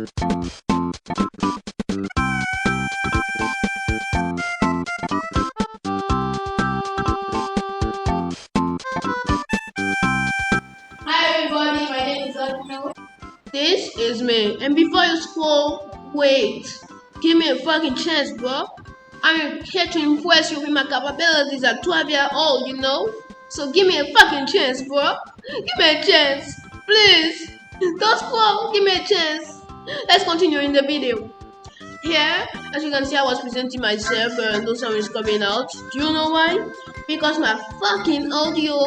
Hi everybody, my name is Admiral. This is me. And before you scroll, wait. Give me a fucking chance, bro. I'm here to impress you with my capabilities at 12 years old, you know? So give me a fucking chance, bro. Give me a chance. Please. Don't scroll. Give me a chance. Let's continue in the video. Here, as you can see, I was presenting myself and no sound is coming out. Do you know why? Because my fucking audio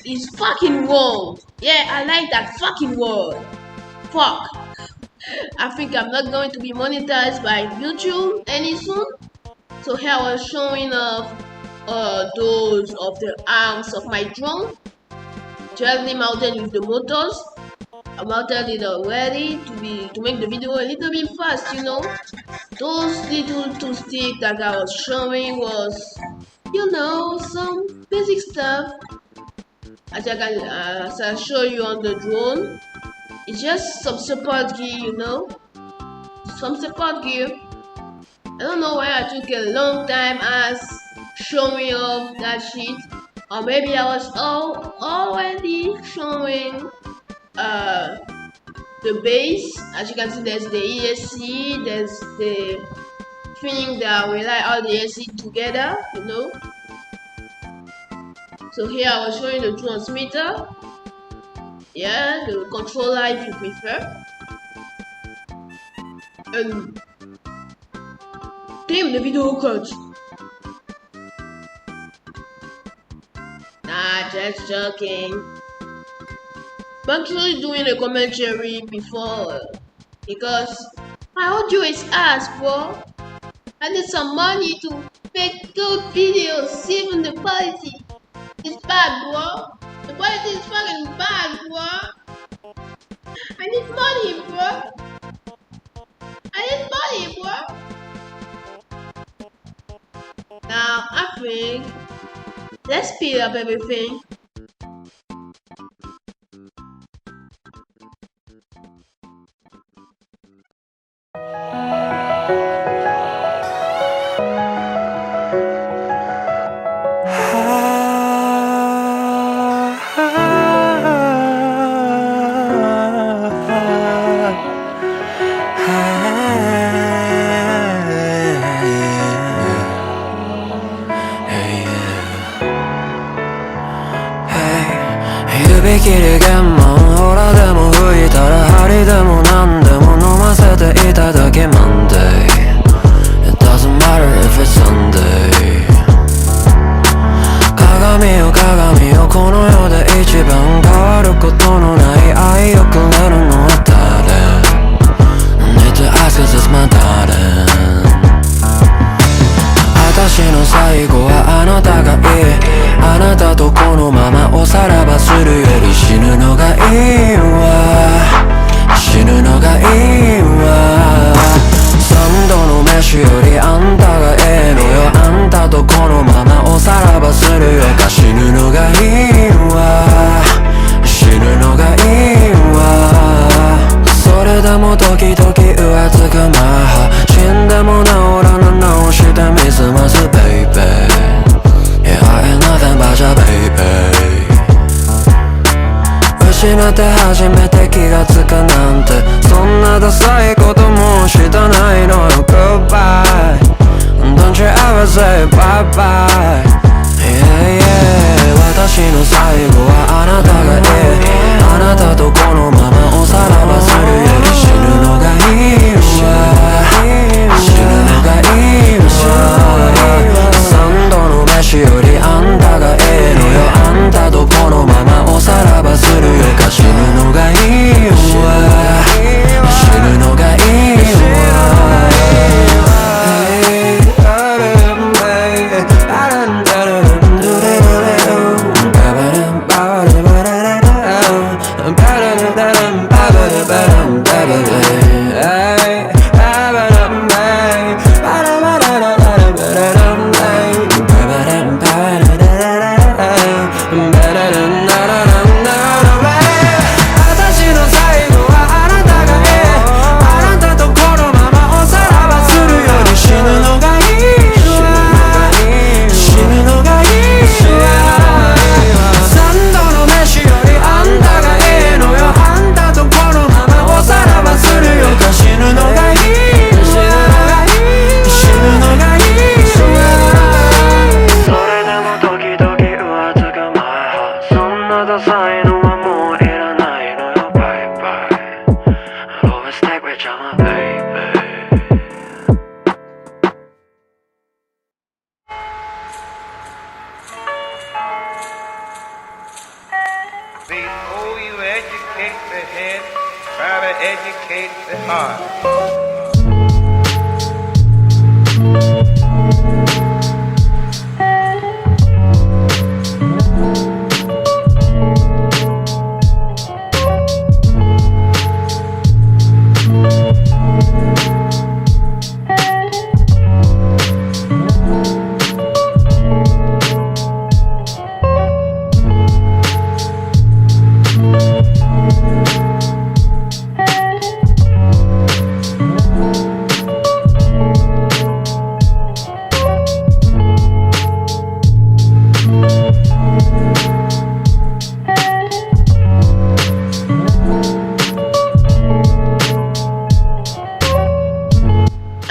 is fucking wrong. Yeah, I like that fucking word. Fuck. I think I'm not going to be monetized by YouTube any soon. So here I was showing off those of the arms of my drone. Directly mounted with the motors. I mounted it already to make the video a little bit fast, you know. Those little two sticks that I was showing was, you know, some basic stuff. As I show you on the drone, it's just some support gear, you know. Some support gear. I don't know why I took a long time as showing off that shit. Or maybe I was already showing the base. As you can see, there's the ESC, there's the thing that we like all the ESC together, you know. So here I was showing the transmitter, yeah, the controller if you prefer. And damn, the video cut. Nah, just joking. I'm actually doing a commentary before because my audio is ass, bro. I need some money to make good videos. Even the quality is bad, bro. The quality is fucking bad, bro. I need money, bro. I need money, bro. Now I think let's speed up everything.指切り弦もほらでも吹いたら針でも何でも飲ませていただけ Monday It doesn't matter if it's Sunday 鏡よ鏡よこの世で一番変わることのない愛をくれるのは誰 I need to ask cause it's my darling 私の最後はあなたがいいあなたとこのままおさらばするより死ぬのがいいわ死ぬのがいいわ三度の飯よりあんたがええのよあんたとこのままおさらばするよか死ぬのがいいわ死ぬのがいいわそれでも時々浮つくマハ死んでも治らぬ直してみすます baby Yeah, I ain't nothing but your baby 失って初めて気がつくなんてそんなダサいこともうしたないのよ Goodbye Don't you ever say bye bye Yeah, yeah 私の最後はあなたがいいあなたとこのままおさらばするより死ぬのがいいわ死ぬのがいいわ三度の飯よりあんたがええのよあんたとこのままおさらばするよか死ぬのがいいわ死ぬ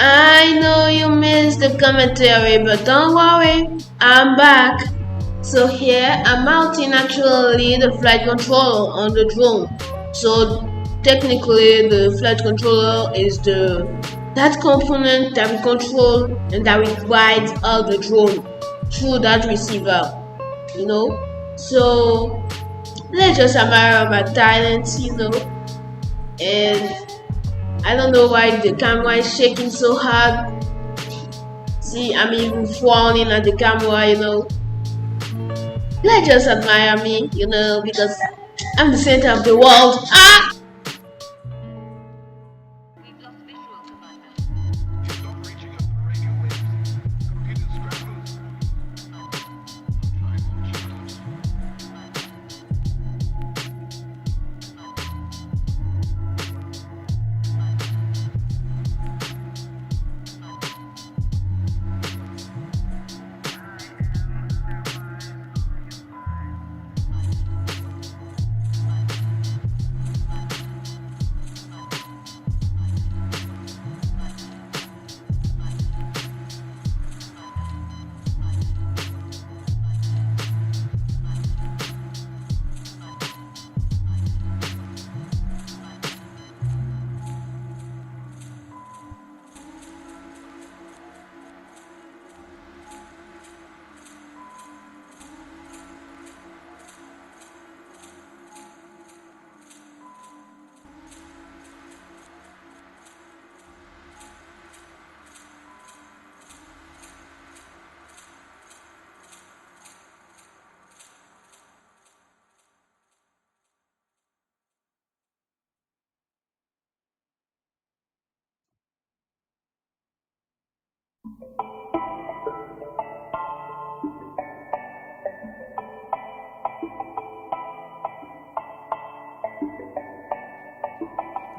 I know you missed the commentary, but don't worry, I'm back. So here I'm mounting actually the flight controller on the drone. So technically the flight controller is that component that we control and that we guide all the drone through that receiver. So let's just admire my talents, and I don't know why the camera is shaking so hard. See, I'm even frowning at the camera, Let's just admire me, because I'm the center of the world. Ah!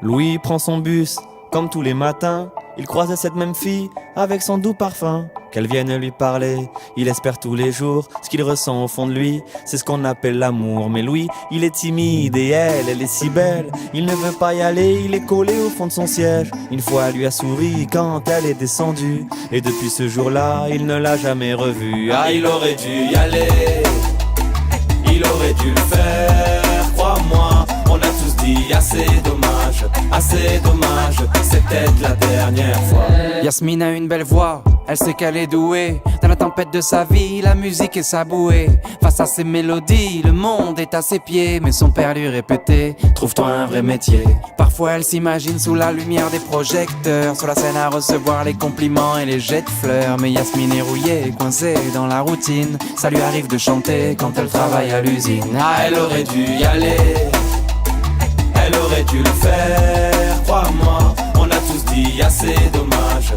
Louis prend son bus, comme tous les matins. Il croise cette même fille, avec son doux parfum. Qu'elle vienne lui parler, il espère tous les jours. Ce qu'il ressent au fond de lui, c'est ce qu'on appelle l'amour. Mais Louis, il est timide et elle est si belle. Il ne veut pas y aller, il est collé au fond de son siège. Une fois, elle lui a souri quand elle est descendue. Et depuis ce jour-là, il ne l'a jamais revue. Ah, il aurait dû y aller, il aurait dû le faire, crois-moi. On a tous dit assez dommage, c'est peut-être la dernière fois. Yasmine a une belle voix, elle sait qu'elle est douée. Dans la tempête de sa vie, la musique est sa bouée. Face à ses mélodies, le monde est à ses pieds. Mais son père lui répétait, trouve-toi un vrai métier. Parfois elle s'imagine sous la lumière des projecteurs, sur la scène à recevoir les compliments et les jets de fleurs. Mais Yasmine est rouillée, coincée dans la routine. Ça lui arrive de chanter quand elle travaille à l'usine. Ah, elle aurait dû y aller, elle aurait dû le faire, crois-moi. On a tous dit assez dommage,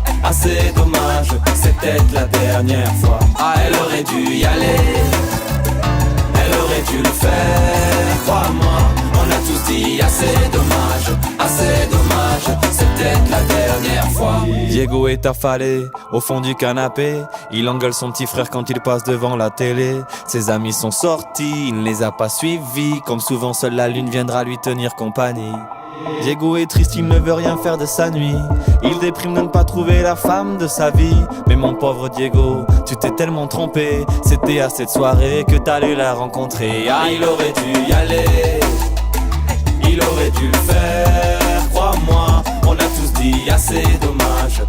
c'est peut-être la dernière fois. Ah, elle aurait dû y aller, elle aurait dû le faire, crois-moi. On a tous dit assez dommage, c'est peut-être la dernière fois. Diego est affalé au fond du canapé. Il engueule son petit frère quand il passe devant la télé. Ses amis sont sortis, il ne les a pas suivis. Comme souvent, seule la lune viendra lui tenir compagnie. Diego est triste, il ne veut rien faire de sa nuit. Il déprime de ne pas trouver la femme de sa vie. Mais mon pauvre Diego, tu t'es tellement trompé. C'était à cette soirée que t'allais la rencontrer. Ah, il aurait dû y aller, il aurait dû le faire, crois-moi. On a tous dit assez dommage,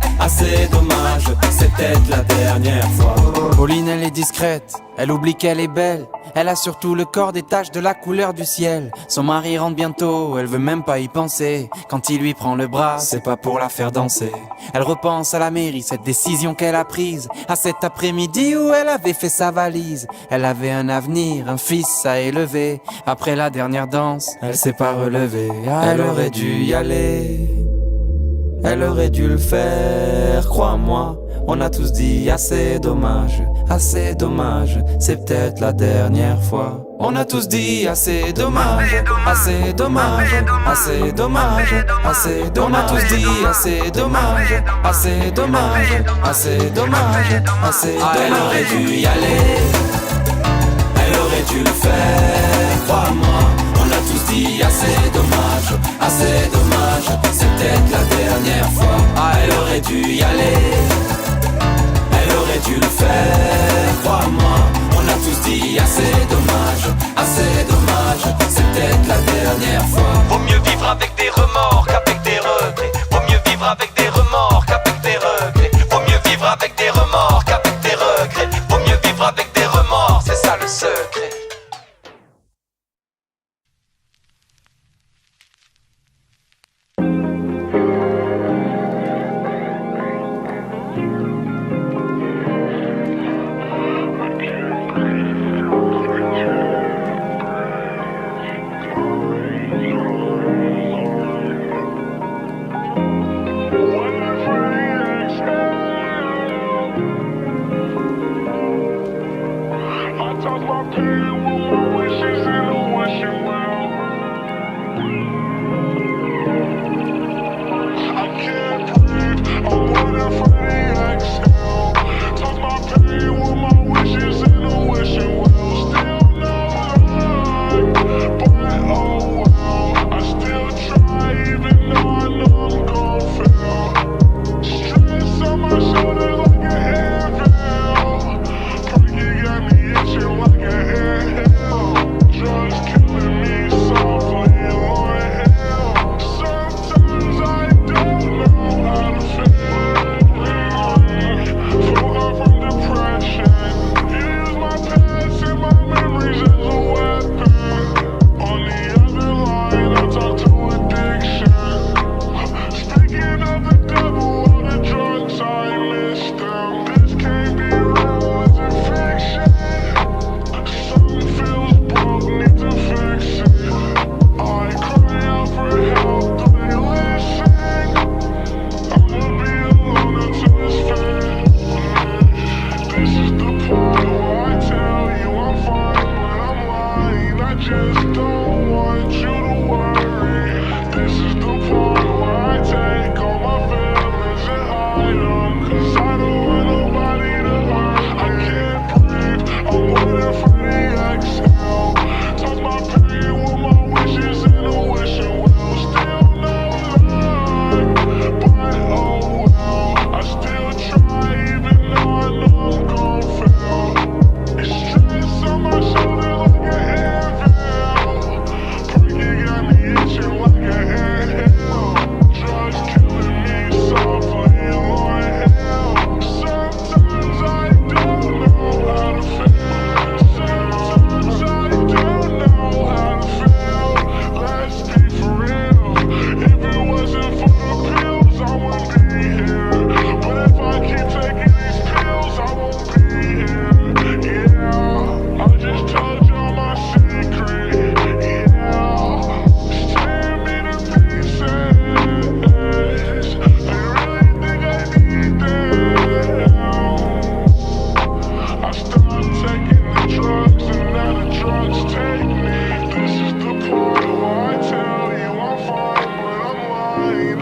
c'est peut-être la dernière fois. Pauline elle est discrète, elle oublie qu'elle est belle. Elle a surtout le corps des taches de la couleur du ciel. Son mari rentre bientôt, elle veut même pas y penser. Quand il lui prend le bras, c'est pas pour la faire danser. Elle repense à la mairie, cette décision qu'elle a prise. À cet après-midi où elle avait fait sa valise. Elle avait un avenir, un fils à élever. Après la dernière danse, elle s'est pas relevée. Elle aurait dû y aller. Elle aurait dû le faire, crois-moi. On a tous dit assez dommage, c'est peut-être la dernière fois. On a tous dit assez dommage, assez dommage, assez dommage, assez dommage. On a tous dit assez dommage, assez dommage, assez dommage, assez dommage. Elle aurait dû y aller, elle aurait dû le faire, crois-moi. On a tous dit assez dommage, c'est peut-être la dernière fois. Elle aurait dû y aller, elle aurait dû le faire, crois-moi. On a tous dit assez dommage, c'est peut-être la dernière fois. Vaut mieux vivre avec des remords qu'avec des regrets. Vaut mieux vivre avec des remords qu'avec des regrets. Vaut mieux vivre avec des remords qu'avec des regrets. Vaut mieux vivre avec des remords, c'est ça le secret.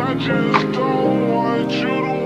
I just don't want you to